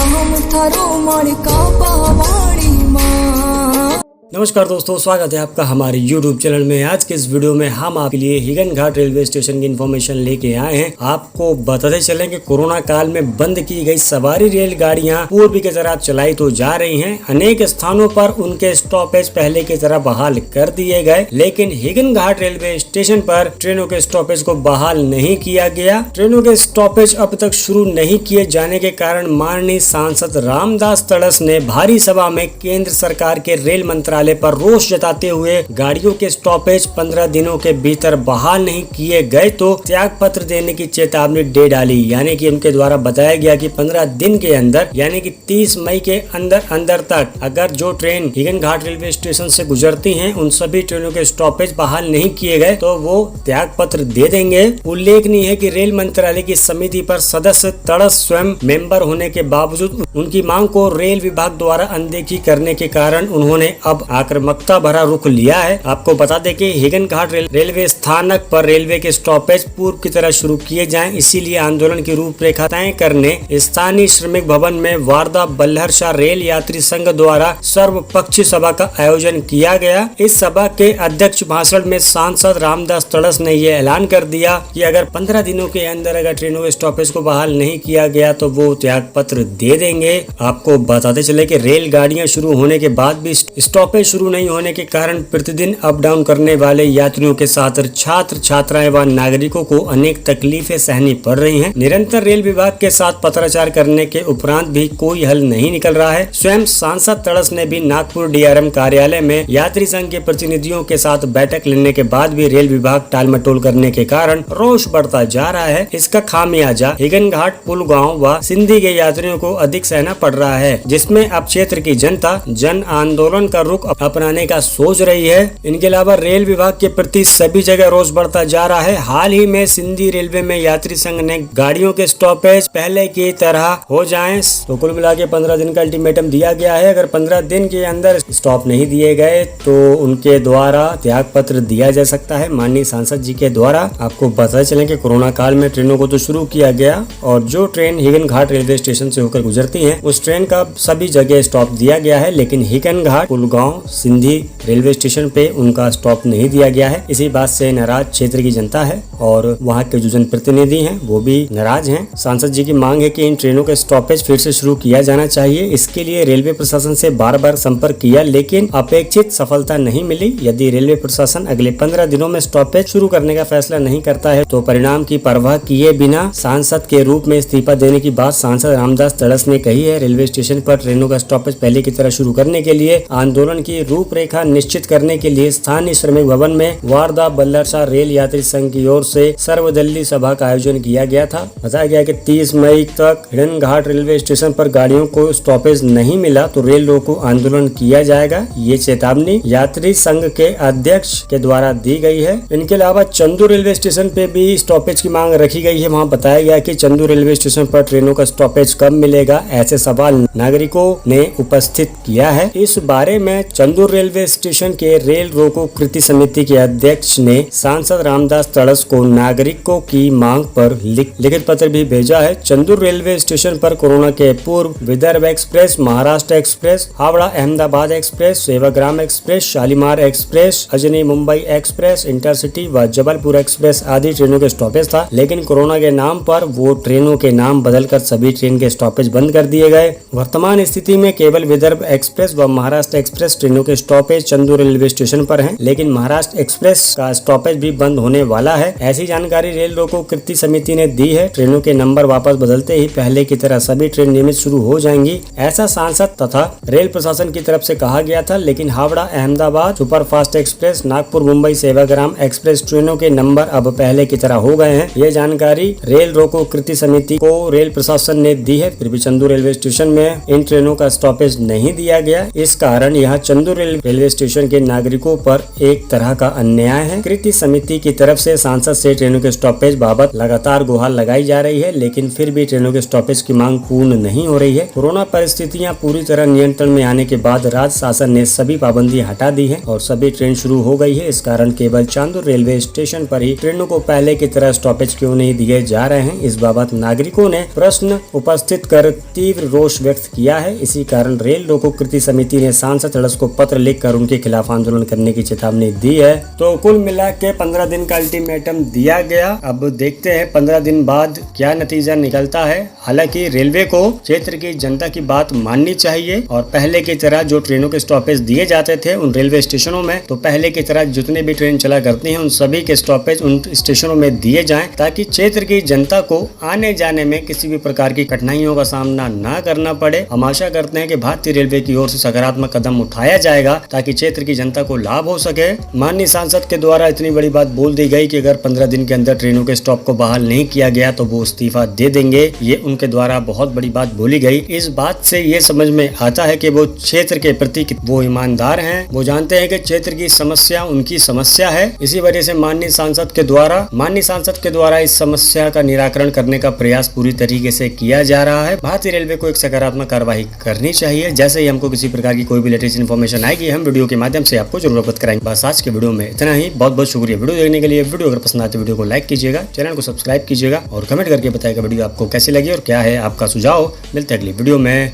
नाम थारो माणिका पहाड़ी माँ। नमस्कार दोस्तों, स्वागत है आपका हमारे YouTube चैनल में। आज के इस वीडियो में हम आपके लिए हिगन घाट रेलवे स्टेशन की इन्फॉर्मेशन लेके आए हैं। आपको बताते चलें कि कोरोना काल में बंद की गई सवारी रेलगाड़ियां पूर्व की तरह चलाई तो जा रही हैं। अनेक स्थानों पर उनके स्टॉपेज पहले की तरह बहाल कर दिए गए, लेकिन हिगन घाट रेलवे स्टेशन पर ट्रेनों के स्टॉपेज को बहाल नहीं किया गया। ट्रेनों के स्टॉपेज अब तक शुरू नहीं किए जाने के कारण माननीय सांसद रामदास तड़स ने भारी सभा में केंद्र सरकार के रेल मंत्रालय पर रोष जताते हुए गाड़ियों के स्टॉपेज 15 दिनों के भीतर बहाल नहीं किए गए तो त्याग पत्र देने की चेतावनी दे डाली। यानी कि उनके द्वारा बताया गया कि 15 दिन के अंदर यानी कि 30 मई के अंदर तक अगर जो ट्रेन हिगन घाट रेलवे स्टेशन से गुजरती हैं उन सभी ट्रेनों के स्टॉपेज बहाल नहीं किए गए तो वो त्याग पत्र दे देंगे। उल्लेखनीय है कि रेल मंत्रालय की समिति पर सदस्य तड़स स्वयं मेंबर होने के बावजूद उनकी मांग को रेल विभाग द्वारा अनदेखी करने के कारण उन्होंने अब आक्रामकता भरा रुख लिया है। आपको बता दें कि हिगन घाट रेलवे स्थानक पर रेलवे के स्टॉपेज पूर्व की तरह शुरू किए जाएं, इसीलिए आंदोलन की रूपरेखा तय करने स्थानीय श्रमिक भवन में वारदा बल्हरशाह रेल यात्री संघ द्वारा सर्वपक्षीय सभा का आयोजन किया गया। इस सभा के अध्यक्ष भाषण में सांसद रामदास तड़स ने यह ऐलान कर दिया कि अगर 15 दिनों के अंदर अगर ट्रेनों के स्टॉपेज को बहाल नहीं किया गया तो वो त्याग पत्र दे देंगे। आपको बताते चले कि रेलगाड़ियां शुरू होने के बाद भी स्टॉपेज शुरू नहीं होने के कारण प्रतिदिन अप डाउन करने वाले यात्रियों के साथ छात्र छात्राएं व नागरिकों को अनेक तकलीफें सहनी पड़ रही हैं। निरंतर रेल विभाग के साथ पत्राचार करने के उपरांत भी कोई हल नहीं निकल रहा है। स्वयं सांसद तड़स ने भी नागपुर डीआरएम कार्यालय में यात्री संघ के प्रतिनिधियों के साथ बैठक लेने के बाद भी रेल विभाग टाल मटोल करने के कारण रोष बढ़ता जा रहा है। इसका खामियाजा हिगन घाट पुल गाँव व सिंधी के यात्रियों को अधिक सहना पड़ रहा है, जिसमें अब क्षेत्र की जनता जन आंदोलन का रुख अपनाने का सोच रही है। इनके अलावा रेल विभाग के प्रति सभी जगह रोष बढ़ता जा रहा है। हाल ही में सिंधी रेलवे में यात्री संघ ने गाड़ियों के स्टॉपेज पहले की तरह हो जाएं, तो कुल मिला के 15 दिन का अल्टीमेटम दिया गया है। अगर 15 दिन के अंदर स्टॉप नहीं दिए गए तो उनके द्वारा त्याग पत्र दिया जा सकता है माननीय सांसद जी के द्वारा। आपको पता चले कि कोरोना काल में ट्रेनों को तो शुरू किया गया और जो ट्रेन हिगन घाट रेलवे स्टेशन से होकर गुजरती है उस ट्रेन का सभी जगह स्टॉप दिया गया है, लेकिन हिगन घाट पुलगांव सिंधी रेलवे स्टेशन पे उनका स्टॉप नहीं दिया गया है। इसी बात से नाराज क्षेत्र की जनता है और वहाँ के जो जनप्रतिनिधि हैं वो भी नाराज हैं। सांसद जी की मांग है कि इन ट्रेनों के स्टॉपेज फिर से शुरू किया जाना चाहिए। इसके लिए रेलवे प्रशासन से बार बार संपर्क किया, लेकिन अपेक्षित सफलता नहीं मिली। यदि रेलवे प्रशासन अगले 15 दिनों में स्टॉपेज शुरू करने का फैसला नहीं करता है तो परिणाम की परवाह किए बिना सांसद के रूप में इस्तीफा देने की बात सांसद रामदास तड़स ने कही है। रेलवे स्टेशन पर ट्रेनों का स्टॉपेज पहले की तरह शुरू करने के लिए आंदोलन की रूपरेखा निश्चित करने के लिए स्थानीय श्रमिक भवन में वारदा बल्हरशाह रेल यात्री संघ की ओर से सर्वदलीय सभा का आयोजन किया गया था। बताया गया कि 30 मई तक हिगन घाट रेलवे स्टेशन पर गाड़ियों को स्टॉपेज नहीं मिला तो रेल रोको आंदोलन किया जाएगा। ये चेतावनी यात्री संघ के अध्यक्ष के द्वारा दी गई है। इनके अलावा चंदू रेलवे स्टेशन पे भी स्टॉपेज की मांग रखी गई है। वहाँ बताया गया कि चंदू रेलवे स्टेशन पर ट्रेनों का स्टॉपेज कब मिलेगा, ऐसे सवाल नागरिकों ने उपस्थित किया है। इस बारे में चंदू रेलवे स्टेशन के रेल रोको कृति समिति के अध्यक्ष ने सांसद रामदास तड़स को नागरिकों की मांग पर लिखित पत्र भी भेजा है। चंदूर रेलवे स्टेशन पर कोरोना के पूर्व Vidarbha express, Maharashtra express, Howrah Ahmedabad express, Sevagram express, Shalimar express, Ajni Mumbai express, intercity व जबलपुर एक्सप्रेस आदि ट्रेनों के स्टॉपेज था, लेकिन कोरोना के नाम पर वो ट्रेनों के नाम बदलकर सभी ट्रेन के स्टॉपेज बंद कर दिए गए। वर्तमान स्थिति में केवल विदर्भ एक्सप्रेस व महाराष्ट्र एक्सप्रेस ट्रेनों के स्टॉपेज चंदू रेलवे स्टेशन पर हैं, लेकिन महाराष्ट्र एक्सप्रेस का स्टॉपेज भी बंद होने वाला है। ऐसी जानकारी रेल रोको कृति समिति ने दी है। ट्रेनों के नंबर वापस बदलते ही पहले की तरह सभी ट्रेन नियमित शुरू हो जाएंगी, ऐसा सांसद तथा रेल प्रशासन की तरफ से कहा गया था। लेकिन Howrah Ahmedabad superfast express, Nagpur Mumbai Sevagram express ट्रेनों के नंबर अब पहले की तरह हो गए हैं। ये जानकारी रेल रोको कृति समिति को रेल प्रशासन ने दी है। फिर भी चंदू रेलवे स्टेशन में इन ट्रेनों का स्टॉपेज नहीं दिया गया। इस कारण यहाँ चंदू रेलवे स्टेशन के नागरिकों पर एक तरह का अन्याय है। कृति समिति की तरफ से सांसद से ट्रेनों के स्टॉपेज बाबत लगातार गुहार लगाई जा रही है, लेकिन फिर भी ट्रेनों के स्टॉपेज की मांग पूर्ण नहीं हो रही है। कोरोना परिस्थितियां पूरी तरह नियंत्रण में आने के बाद राज्य शासन ने सभी पाबंदी हटा दी है और सभी ट्रेन शुरू हो गई है। इस कारण केवल चांदूर रेलवे स्टेशन पर ही ट्रेनों को पहले की तरह स्टॉपेज क्यों नहीं दिए जा रहे हैं, इस बाबत नागरिकों ने प्रश्न उपस्थित कर तीव्र रोष व्यक्त किया है। इसी कारण रेल रोको कृति समिति ने सांसद सड़स को पत्र लिखकर उनके खिलाफ आंदोलन करने की चेतावनी दी है। तो कुल मिला के 15 दिन का अल्टीमेटम दिया गया। अब देखते हैं 15 दिन बाद क्या नतीजा निकलता है। हालांकि रेलवे को क्षेत्र की जनता की बात माननी चाहिए और पहले की तरह जो ट्रेनों के स्टॉपेज दिए जाते थे उन रेलवे स्टेशनों में, तो पहले की तरह जितने भी ट्रेन चला करती हैं उन सभी के स्टॉपेज उन स्टेशनों में दिए जाएं, ताकि क्षेत्र की जनता को आने जाने में किसी भी प्रकार की कठिनाइयों का सामना ना करना पड़े। हम आशा करते हैं कि भारतीय रेलवे की ओर से सकारात्मक कदम उठाया जाएगा ताकि क्षेत्र की जनता को लाभ हो सके। माननीय सांसद के द्वारा इतनी बड़ी बात बोल दी गई कि अगर 15 दिन के अंदर ट्रेनों के स्टॉप को बहाल नहीं किया गया तो वो इस्तीफा दे देंगे। ये उनके द्वारा बहुत बड़ी बात बोली गई। इस बात से ये समझ में आता है कि वो क्षेत्र के प्रति वो ईमानदार हैं। वो जानते हैं कि क्षेत्र की समस्या उनकी समस्या है। इसी वजह से माननीय सांसद के द्वारा इस समस्या का निराकरण करने का प्रयास पूरी तरीके से किया जा रहा है। भारतीय रेलवे को एक सकारात्मक कार्रवाई करनी चाहिए। जैसे ही हमको किसी प्रकार की कोई भी लेटेस्ट इन्फॉर्मेशन आएगी हम वीडियो के माध्यम से आपको जरूर अवगत कराएंगे। बस आज के वीडियो में इतना ही। बहुत बहुत शुक्रिया वीडियो देखने के लिए। वीडियो अगर पसंद आती है वीडियो को लाइक कीजिएगा, चैनल को सब्सक्राइब कीजिएगा और कमेंट करके बताइएगा वीडियो आपको कैसी लगी और क्या है आपका सुझाव। मिलते हैं अगली वीडियो में।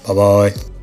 Bye bye.